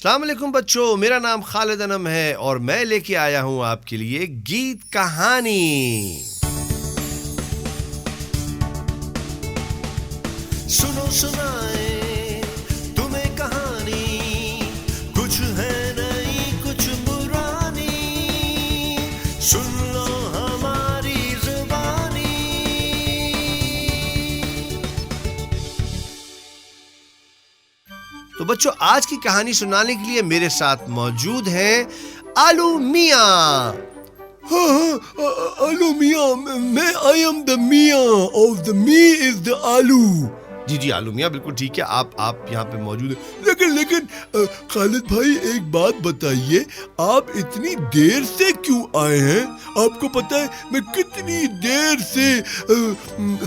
अस्सलाम वालेकुम बच्चों, मेरा नाम खालिद अनम है और मैं लेके आया हूँ आपके लिए गीत कहानी। सुनो सुनाए तुम्हें कहानी, कुछ है नई कुछ पुरानी, सुन लो हमारी जुबानी। तो बच्चों, आज की कहानी सुनाने के लिए मेरे साथ मौजूद हैं आलू मियाँ। हाँ, आलू मियाँ, मैं आई एम द मियाँ of the me is the आलू। जी आलू मियाँ, बिल्कुल ठीक है, आप यहाँ पे मौजूद हैं। लेकिन खालिद भाई, एक बात बताइए, आप इतनी देर से क्यों आए हैं? आपको पता है मैं कितनी देर से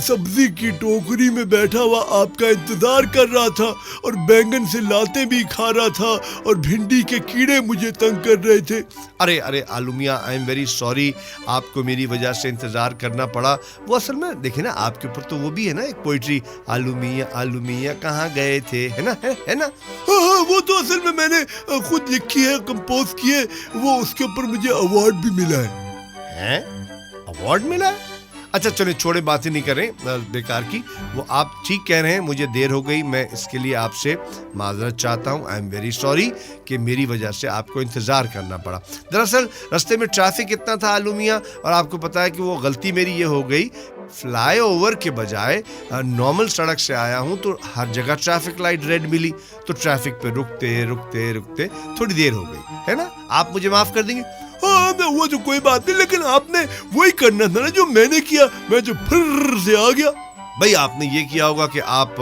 सब्जी की टोकरी में बैठा हुआ आपका इंतजार कर रहा था, और बैंगन से लाते भी खा रहा था, और भिंडी के कीड़े मुझे तंग कर रहे थे। अरे आलू मियाँ, आई एम वेरी सॉरी, आपको मेरी वजह से इंतजार करना पड़ा। वो असल में देखिए ना, आपके ऊपर तो वो भी है ना एक पोइट्री, आलू मियाँ कहाँ गए थे, है ना। हाँ, वो तो असल में मैंने खुद लिखी है, कंपोज की है, वो उसके ऊपर मुझे अवार्ड भी मिला है। अवार्ड मिला है? अच्छा चलिए, छोड़े, बातें नहीं करें बेकार की। वो आप ठीक कह रहे हैं, मुझे देर हो गई, मैं इसके लिए आपसे माजरत चाहता हूँ। आई एम वेरी सॉरी कि मेरी वजह से आपको इंतज़ार करना पड़ा। दरअसल रास्ते में ट्रैफिक इतना था आलू मियाँ, और आपको पता है कि वो गलती मेरी ये हो गई, फ्लाईओवर के बजाय नॉर्मल सड़क से आया हूँ, तो हर जगह ट्रैफिक लाइट रेड मिली, तो ट्रैफिक पे रुकते थोड़ी देर हो गई, है ना। आप मुझे माफ़ कर देंगे? हाँ, वो तो कोई बात नहीं, लेकिन आपने वही करना था ना जो मैंने किया, मैं जो फिर से आ गया। भाई, आपने ये किया होगा कि आप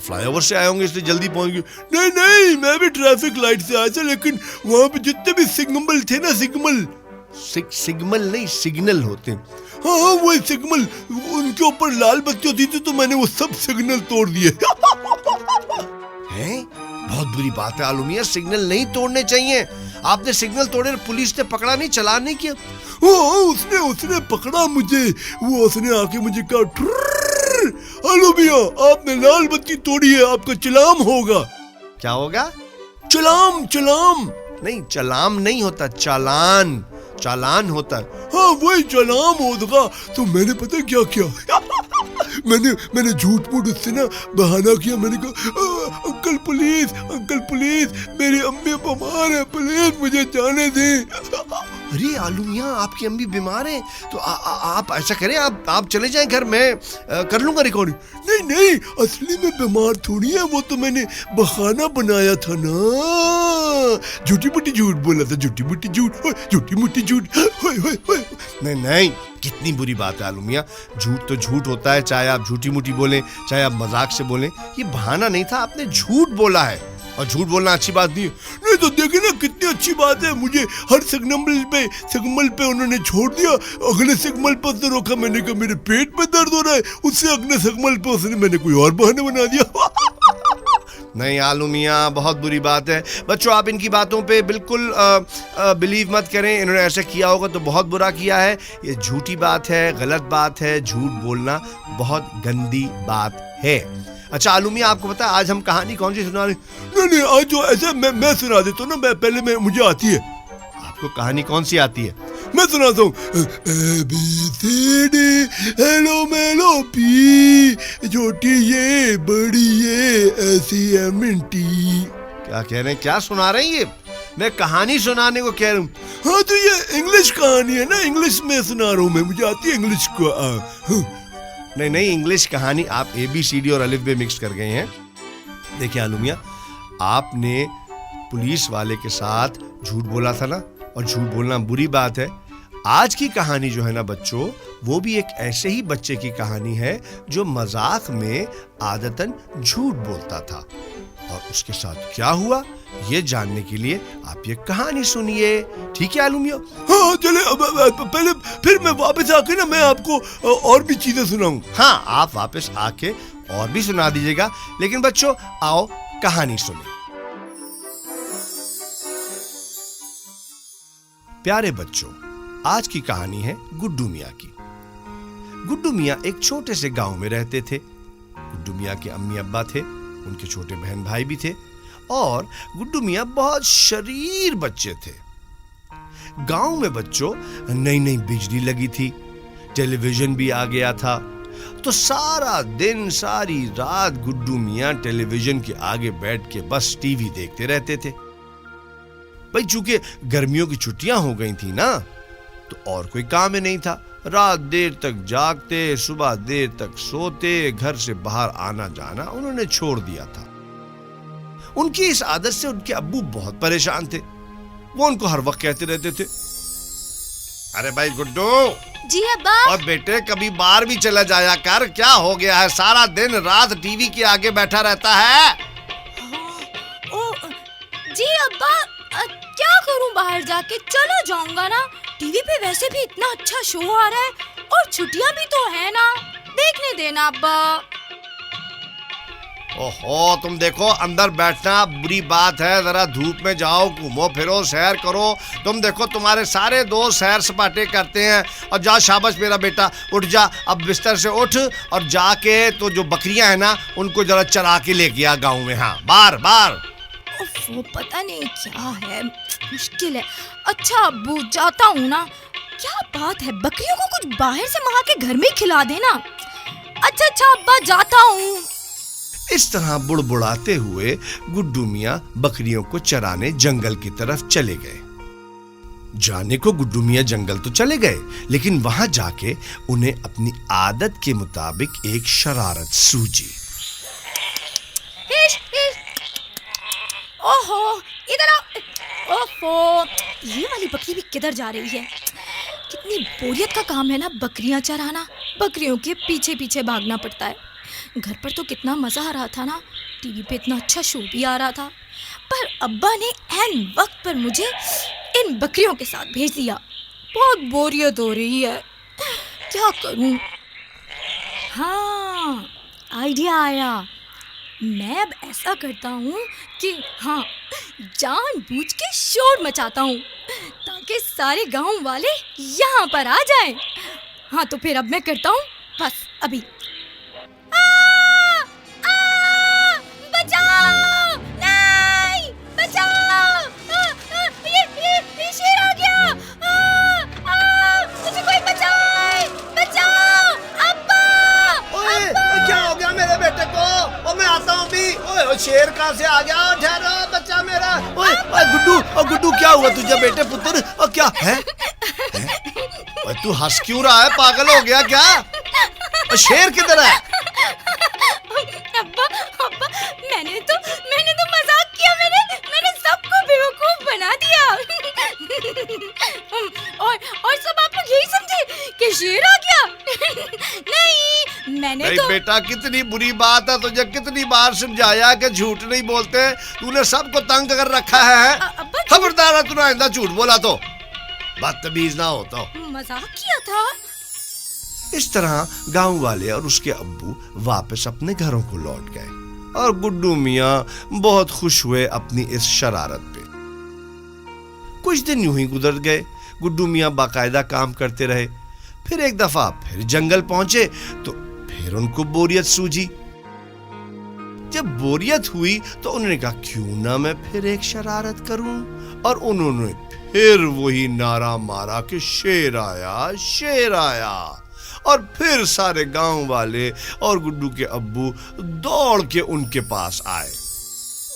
फ्लाईओवर से आए होंगे, इसलिए जल्दी पहुंच गए। नहीं, मैं भी ट्रैफिक लाइट से आया था, लेकिन वहाँ पे जितने भी सिग्नल थे ना, सिग्नल नहीं, सिग्नल होते हैं। हाँ, वो सिग्नल, उनके ऊपर लाल बत्ती होती थी, तो मैंने वो सब सिग्नल तोड़ दिए। हैं? बहुत बुरी बात है आलू मियाँ, सिग्नल नहीं तोड़ने चाहिए। आपने सिग्नल तोड़े, पुलिस ने पकड़ा नहीं, चालान नहीं किया? उसने पकड़ा मुझे, उसने आके मुझे कहा, आलू मियाँ, आपने लाल बत्ती तोड़ी है, आपका चालान होगा। क्या होगा? चालान नहीं, चालान नहीं होता, चालान होता है। हाँ, वही चालान होगा। तो मैंने पता क्या किया? मैंने झूठ मूठ उससे ना बहाना किया। मैंने कहा, अंकल प्लीज, मेरी अम्मी बीमार है, प्लीज मुझे जाने दें। अरे आलू मियाँ, आपकी अम्मी बीमार है, तो आप ऐसा करें, आप चले जाएं घर, मैं कर लूंगा रिकॉर्डिंग। नहीं, असली में बीमार थोड़ी है, वो तो मैंने बहाना बनाया था ना, झूठी मुठी झूठ बोला था, झूठी मुठी झूठ। नहीं, कितनी बुरी बात है आलू मियाँ, झूठ तो झूठ होता है, चाहे आप झूठी मुठी बोलें, चाहे आप मजाक से बोलें। ये बहाना नहीं था, आपने झूठ बोला है, और झूठ बोलना अच्छी बात नहीं है। नहीं तो देखिए ना, कितनी अच्छी बात है, मुझे हर सिग्नल पे उन्होंने छोड़ दिया। अगले सिग्नल पर उसने रोका, मैंने कहा मेरे पेट में दर्द हो रहा है, उससे अगले सिग्नल पे उसने मैंने कोई और बहाने बना दिया। नहीं आलू मियाँ, बहुत बुरी बात है। बच्चों, आप इनकी बातों पे बिल्कुल बिलीव मत करें, इन्होंने ऐसा किया होगा तो बहुत बुरा किया है। ये झूठी बात है, गलत बात है, झूठ बोलना बहुत गंदी बात है। अच्छा आलू मियाँ, आपको पता है आज हम कहानी कौन सी सुना रहे? नहीं, आज जो ऐसा मैं सुना देता हूँ ना, मुझे आती है। आपको कहानी कौन सी आती है? मैं सुनाता हूँ। ABCD हेलो मेलो पी, छोटी ये बड़ी ये SEMT। क्या कह रहे हैं, क्या सुना रहे हैं ये? मैं कहानी सुनाने को कह रहा हूँ। हाँ, तो ये इंग्लिश कहानी है ना, इंग्लिश में सुना रहा हूँ मैं, मुझे आती है इंग्लिश को। नहीं, इंग्लिश कहानी, आप ABCD और अलिफ बे मिक्स कर गए हैं। देखिए आलू मियाँ, आपने पुलिस वाले के साथ झूठ बोला था ना, और झूठ बोलना बुरी बात है। आज की कहानी जो है ना बच्चों, वो भी एक ऐसे ही बच्चे की कहानी है जो मजाक में आदतन झूठ बोलता था, और उसके साथ क्या हुआ ये जानने के लिए आप ये कहानी सुनिए, ठीक है आलू मियाँ? हाँ, चले, पहले फिर मैं वापस आके ना मैं आपको और भी चीजें सुनाऊं। हाँ, आप वापस आके और भी सुना दीजिएगा, लेकिन बच्चों आओ कहानी सुने। प्यारे बच्चों, आज की कहानी है गुड्डू मियाँ की। गुड्डू मियाँ एक छोटे से गांव में रहते थे। गुड्डू मियाँ के अम्मी अब्बा थे, उनके छोटे बहन भाई भी थे, और गुड्डू मियाँ बहुत शरीर बच्चे थे। गांव में बच्चों नई नई बिजली लगी थी, टेलीविजन भी आ गया था, तो सारा दिन सारी रात गुड्डू मियाँ टेलीविजन के आगे बैठ के बस टीवी देखते रहते थे। भाई चूंकि गर्मियों की छुट्टियां हो गई थी ना, तो और कोई काम ही नहीं था। रात देर तक जागते, सुबह देर तक सोते, घर से बाहर आना जाना उन्होंने छोड़ दिया था। उनकी इस आदत से उनके अब्बू बहुत परेशान थे। वो उनको हर वक्त कहते रहते थे, अरे भाई गुड्डू, जी अब्बा। और बेटे कभी बाहर भी चला जाया कर, क्या हो गया है, सारा दिन रात टीवी के आगे बैठा रहता है। ओ, जी अब्बा, क्या करूं बाहर जाके, चलो जाऊंगा ना। टीवी पे वैसे भी इतना अच्छा शो आ रहा है और छुट्टियां भी तो है ना, देखने देना अब्बा। ओहो, तुम देखो अंदर बैठना बुरी बात है, जरा धूप में जाओ, घूमो फिरो, सैर करो। तुम देखो तुम्हारे सारे दोस्त सैर सपाटे करते हैं। और जा, शाबाश मेरा बेटा, उठ जा, अब बिस्तर से उठ और जाके तो जो बकरियां हैं ना उनको जरा चरा के लेके आ गाँव में। हाँ, बार बार। वो पता नहीं क्या है, मुश्किल है। अच्छा अब्बू, जाता हूँ ना। क्या बात है, बकरियों को कुछ बाहर से मंगा के घर में ही खिला देना। अच्छा अब्बा, जाता हूँ। इस तरह बुड़बुड़ाते हुए गुड्डू मियाँ बकरियों को चराने जंगल की तरफ चले गए। जाने को गुड्डू मियाँ जंगल तो चले गए, लेकिन वहां जाके उन्हें अपनी आदत के मुताबिक एक शरारत सूझी। ओहो, इधर आओ। ओहो, ये वाली बकरी भी किधर जा रही है? कितनी बोरियत का काम है ना बकरियां चराना। बकरियों के पीछे पीछे भागना पड़ता है। घर पर तो कितना मजा आ रहा था ना, टीवी पे इतना अच्छा शो भी आ रहा था, पर अब्बा ने ऐन वक्त पर मुझे इन बकरियों के साथ भेज दिया। बहुत बोरियत हो रही है, क्या करूं? हाँ, आइडिया आया। मैं अब ऐसा करता हूँ कि हाँ, जानबूझ के शोर मचाता हूँ ताकि सारे गांव वाले यहाँ पर आ जाएं। हाँ, तो फिर अब मैं करता हूँ, बस अभी। बचाओ! नहीं! बचाओ! ये शेर आ गया! मुझे कोई बचाए! बचाओ! अब्बा! ओए, क्या हो गया मेरे बेटे को? ओ, मैं आता हूँ भी। ओए, शेर कहाँ से आ गया? ठहरो बच्चा मेरा। ओए, गुड्डू, क्या हुआ तुझे बेटे पुत्र? और क्या है? ओए, तू हंस क्यों रहा है? पागल हो गया क्या? शेर किधर है? अब्बा, मैंने तो मजाक किया। मैंने सबको बेवकूफ बना दिया। और सब आप लोग यही समझे कि शेर आ गया? नहीं तो बेटा, कितनी बुरी बात है। तुझे कितनी बार समझाया कि झूठ नहीं बोलते, तूने सबको तंग कर रखा है। खबरदार है, तूने आइंदा झूठ बोला तो बदतमीज ना हो तो। मजाक किया था। इस तरह गांव वाले और उसके अब्बू वापस अपने घरों को लौट गए और गुड्डू मियाँ बहुत खुश हुए अपनी इस शरारत पे। कुछ दिन यूं ही गुजर गए। गुड्डू मियाँ बाकायदा काम करते रहे। फिर एक दफा फिर जंगल पहुंचे तो फिर उनको बोरियत सूझी। जब बोरियत हुई तो उन्होंने कहा, क्यों ना मैं फिर एक शरारत करूं। और उन्होंने फिर वही नारा मारा कि शेर आया, शेर आया। और फिर सारे गांव वाले और गुड्डू के अब्बू दौड़ के उनके पास आए।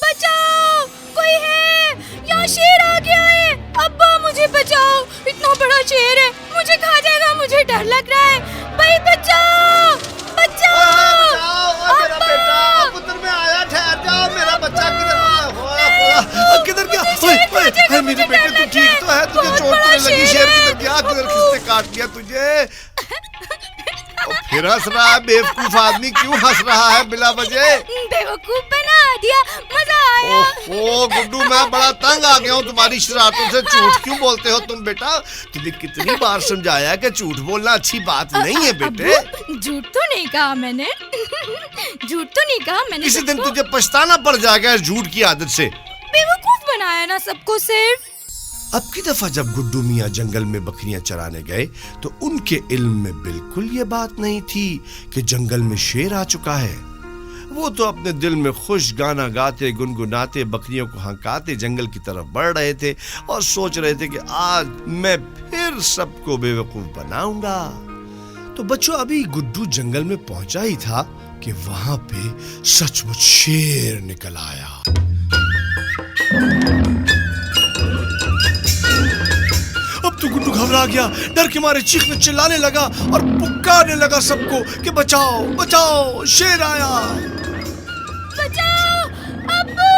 बचाओ, कोई है? यहाँ शेर आ गया है। अब्बा, मुझे बचाओ, इतना बड़ा शेर है, मुझे खा जाएगा, मुझे डर लग रहा है। भाई बचाओ, बचाओ। मेरा बेटा, पुत्र में आया, ठहर जाओ। मेरा बच्चा किधर गया? ओए, मेरे बेटे, तू ठीक तो है? तुझे चोट तो नहीं लगी? शेर किधर गया? किधर किसने काट लिया तुझे? फिर हंस रहा है बेवकूफ आदमी, क्यों हंस रहा है बिला वजह? बेवकूफ बना दिया, मजा आया। ओहो गुड्डू, मैं बड़ा तंग आ गया हूँ तुम्हारी शरारतों से। झूठ क्यों बोलते हो तुम बेटा? तुझे कितनी बार समझाया कि झूठ बोलना अच्छी बात नहीं है बेटे। झूठ तो नहीं कहा मैंने। झूठ तो नहीं कहा मैंने। किसी दिन तुझे पछताना पड़ जाएगा झूठ की आदत से। बेवकूफ बनाया ना सबको सिर्फ। अब की दफा जब गुड्डू मियाँ जंगल में बकरियां चराने गए तो उनके इल्म में बिल्कुल ये बात नहीं थी कि जंगल में शेर आ चुका है। वो तो अपने दिल में खुश गाना गाते गुनगुनाते बकरियों को हंकाते जंगल की तरफ बढ़ रहे थे और सोच रहे थे कि आज मैं फिर सबको बेवकूफ बनाऊंगा। तो बच्चों, अभी गुड्डू जंगल में पहुंचा ही था कि वहां पे सचमुच शेर निकल आया। अब तो गुड्डू घबरा गया, डर के मारे चीखने चिल्लाने लगा और पुकारने लगा सबको कि बचाओ बचाओ, शेर आया। बचाओ अब्बू,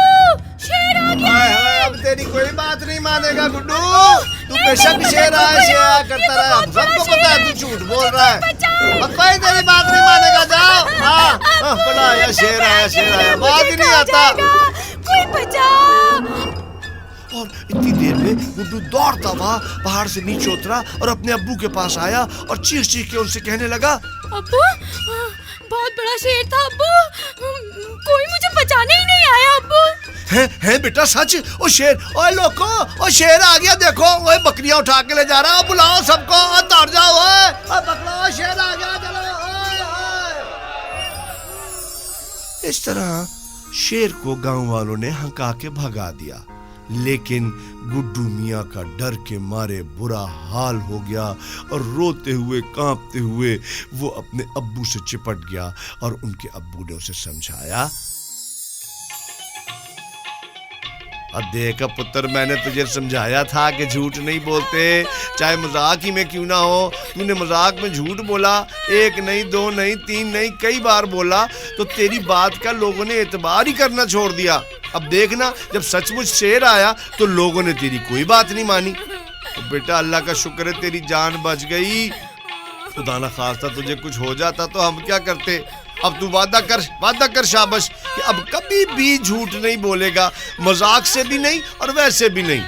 शेर आ गया। हाय हाय, अब तेरी कोई बात नहीं मानेगा गुड्डू। तू बेशक शेर आया शेर करता रहा, सबको पता है तू झूठ बोल रहा है। अब कोई तेरी बात नहीं मानेगा, जाओ। हाँ, बोला आया शेर आया, बात ही नहीं आता। कोई बचाओ। और इतनी देर में गुड्डू दौड़ता हुआ पहाड़ से नीचे उतरा और अपने अब्बू के पास आया और चीख चीख के उनसे कहने लगा, अब्बू, बहुत बड़ा शेर था अब्बू, कोई मुझे बचाने ही नहीं आया अब्बू। है बेटा सच? ओ शेर, ओए लोगो, ओ शेर आ गया, देखो ओए बकरियां उठा के ले जा रहा, बुलाओ सबको, दौड़ जाओ, ओए पकड़ो, शेर आ गया, चलो। इस तरह शेर को गांव वालों ने हंका के भगा दिया, लेकिन गुड्डू मियाँ का डर के मारे बुरा हाल हो गया और रोते हुए कांपते हुए वो अपने अब्बू से चिपट गया और उनके अब्बू ने उसे समझाया, अब देख पुत्र, मैंने तुझे समझाया था कि झूठ नहीं बोलते, चाहे मजाक ही में क्यों ना हो। तूने मजाक में झूठ बोला, एक नहीं, दो नहीं, तीन नहीं, कई बार बोला, तो तेरी बात का लोगों ने एतबार ही करना छोड़ दिया। अब देखना, जब सचमुच शेर आया तो लोगों ने तेरी कोई बात नहीं मानी। तो बेटा अल्लाह का शुक्र है तेरी जान बच गई, खुदा ना खास्ता तुझे कुछ हो जाता तो हम क्या करते। अब तू वादा कर शाबाश कि अब कभी भी झूठ नहीं बोलेगा, मजाक से भी नहीं और वैसे भी नहीं।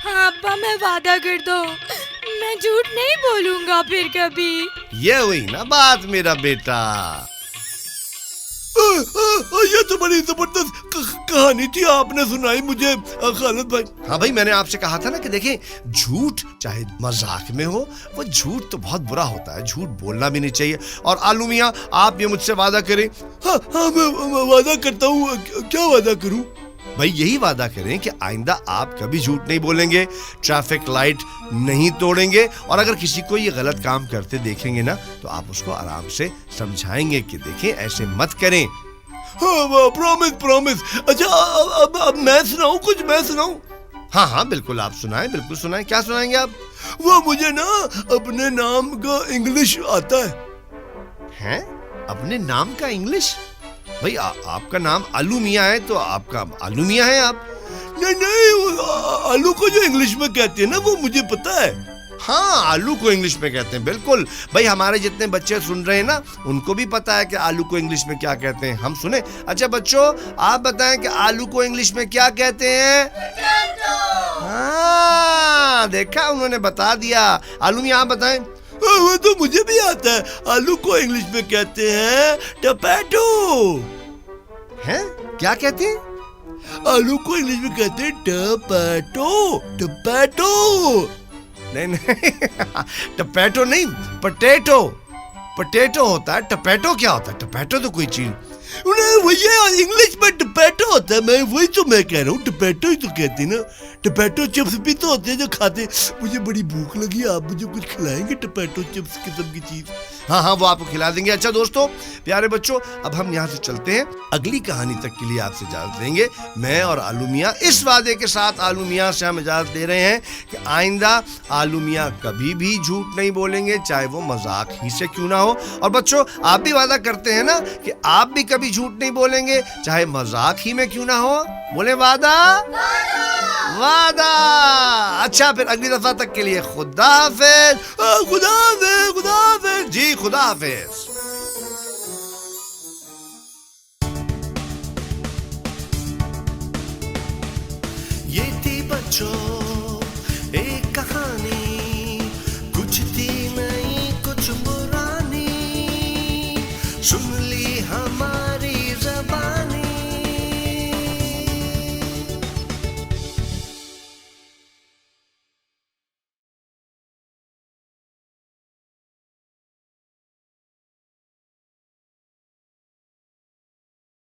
हाँ अब्बा, मैं वादा कर दो, मैं झूठ नहीं बोलूंगा फिर कभी। ये हुई ना बात मेरा बेटा। ये तो बड़ी जबरदस्त कहानी थी, आपने सुनाई मुझे खालिद भाई। हाँ भाई, मैंने आपसे कहा था ना कि देखिए, झूठ चाहे मजाक में हो, वो झूठ तो बहुत बुरा होता है, झूठ बोलना भी नहीं चाहिए। और आलू मियाँ, आप ये मुझसे वादा करें। हाँ, मैं वादा करता हूँ। क्या वादा करूँ भाई? यही वादा करें कि आइंदा आप कभी झूठ नहीं बोलेंगे, ट्रैफिक लाइट नहीं तोड़ेंगे, और अगर किसी को ये गलत काम करते देखेंगे ना तो आप उसको आराम से समझाएंगे कि देखें ऐसे मत करें। हाँ, प्रॉमिस। अच्छा, अब मैं सुनाऊँ कुछ? मैं सुनाऊँ? हाँ, बिल्कुल आप सुनाएं, बिल्कुल सुनाएं। क्या सुनाएंगे आप? वो मुझे ना अपने नाम का इंग्लिश आता है। अपने नाम का इंग्लिश? भाई आपका नाम आलू मियाँ है तो आपका आलू मियाँ है आप? नहीं, आलू को जो इंग्लिश में कहते हैं ना, वो मुझे पता है। हाँ, आलू को इंग्लिश में कहते हैं, बिल्कुल। भाई हमारे जितने बच्चे सुन रहे हैं ना, उनको भी पता है कि आलू को इंग्लिश में क्या कहते हैं। हम सुने। अच्छा बच्चों, आप बताएं कि आलू को इंग्लिश में क्या कहते हैं? हाँ, देखा, उन्होंने बता दिया। आलू मियाँ आप बताएं। वो तो मुझे भी आता है, आलू को इंग्लिश में कहते हैं टपैटो। हैं? क्या कहते हैं? आलू को इंग्लिश में कहते हैं टपैटो। नहीं टपैटो नहीं, पटेटो होता है। टपैटो क्या होता है? टपैटो तो कोई चीज, वही इंग्लिश में टपैटो होता है। मैं वही तो मैं कह रहा हूँ, टपैटो ही तो कहते हैं ना। टपैटो चिप्स भी तो होते हैं जो खाते। मुझे बड़ी भूख लगी, आप मुझे कुछ खिलाएंगे? टपैटो चिप्स किस्म की चीज। हाँ, वो आपको खिला देंगे। अच्छा दोस्तों, प्यारे बच्चों, अब हम यहाँ से चलते हैं, अगली कहानी तक के लिए आपसे इजाजत लेंगे। मैं और आलू मियाँ इस वादे के साथ आलू मियाँ से हम इजाजत दे रहे हैं कि आइंदा आलू मियाँ कभी भी झूठ नहीं बोलेंगे, चाहे वो मजाक ही से क्यों ना हो। और बच्चों, आप भी वादा करते हैं ना कि आप भी कभी झूठ नहीं बोलेंगे, चाहे मजाक ही में क्यों ना हो? बोले वादा। अच्छा, फिर अगली दफा तक के लिए खुदा हाफिज। जी, खुदा हाफिज। ये थी बच्चों एक कहानी,